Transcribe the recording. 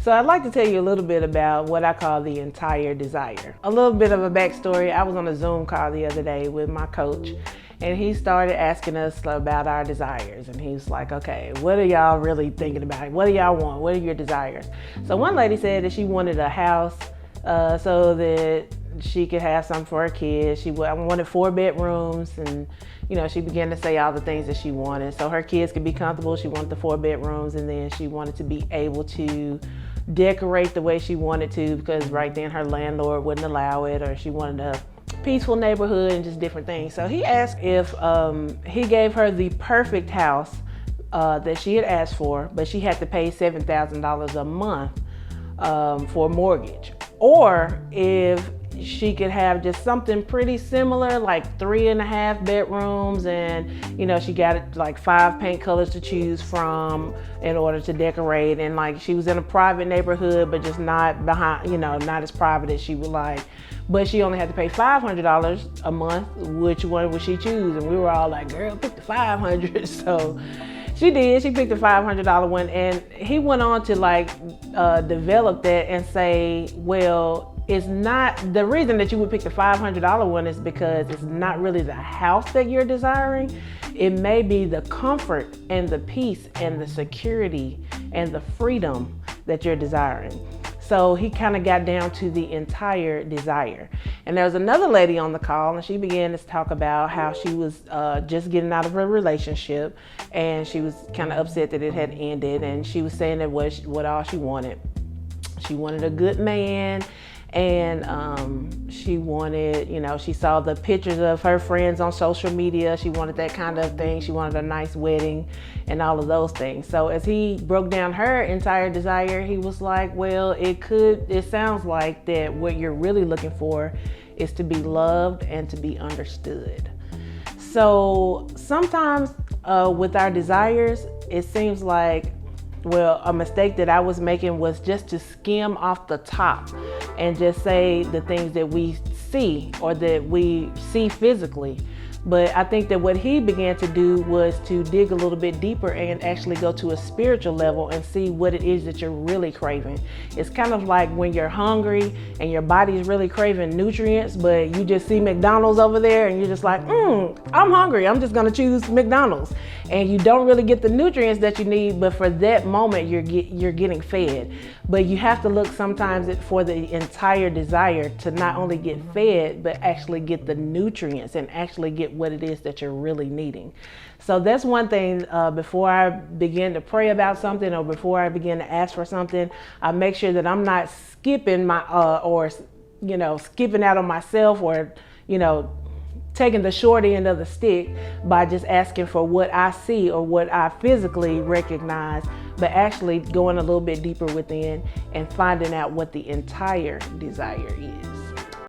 So I'd like to tell you a little bit about what I call the entire desire. A little bit of a backstory. I was on a Zoom call the other day with my coach, and he started asking us about our desires. And he was like, okay, what are y'all really thinking about? What do y'all want? What are your desires? So one lady said that she wanted a house so that she could have something for her kids. She wanted 4 bedrooms, and she began to say all the things that she wanted. So her kids could be comfortable. She wanted the 4 bedrooms, and then she wanted to be able to decorate the way she wanted to, because right then her landlord wouldn't allow it, or she wanted a peaceful neighborhood and just different things. So he asked if he gave her the perfect house that she had asked for, but she had to pay $7,000 a month for a mortgage, or if she could have just something pretty similar, like 3.5 bedrooms, and she got like 5 paint colors to choose from in order to decorate, and like she was in a private neighborhood, but just not behind, not as private as she would like. But she only had to pay $500 a month. Which one would she choose? And we were all like, girl, pick the $500. So she did. She picked the $500 one, and he went on to develop that and say, well, it's not, the reason that you would pick the $500 one is because it's not really the house that you're desiring. It may be the comfort and the peace and the security and the freedom that you're desiring. So he kind of got down to the entire desire. And there was another lady on the call, and she began to talk about how she was just getting out of a relationship, and she was kind of upset that it had ended. And she was saying that what all she wanted. She wanted a good man, and she wanted, she saw the pictures of her friends on social media. She wanted that kind of thing. She wanted a nice wedding and all of those things. So as he broke down her entire desire, he was like, well, it sounds like that what you're really looking for is to be loved and to be understood. So sometimes with our desires, it seems like, well, a mistake that I was making was just to skim off the top and just say the things that we see or that we see physically. But I think that what he began to do was to dig a little bit deeper and actually go to a spiritual level and see what it is that you're really craving. It's kind of like when you're hungry and your body is really craving nutrients, but you just see McDonald's over there and you're just like, I'm hungry. I'm just gonna choose McDonald's. And you don't really get the nutrients that you need, but for that moment you're getting fed. But you have to look sometimes for the entire desire to not only get fed, but actually get the nutrients and actually get what it is that you're really needing. So that's one thing. Before I begin to pray about something, or before I begin to ask for something, I make sure that I'm not skipping my skipping out on myself, or taking the short end of the stick by just asking for what I see or what I physically recognize, but actually going a little bit deeper within and finding out what the entire desire is.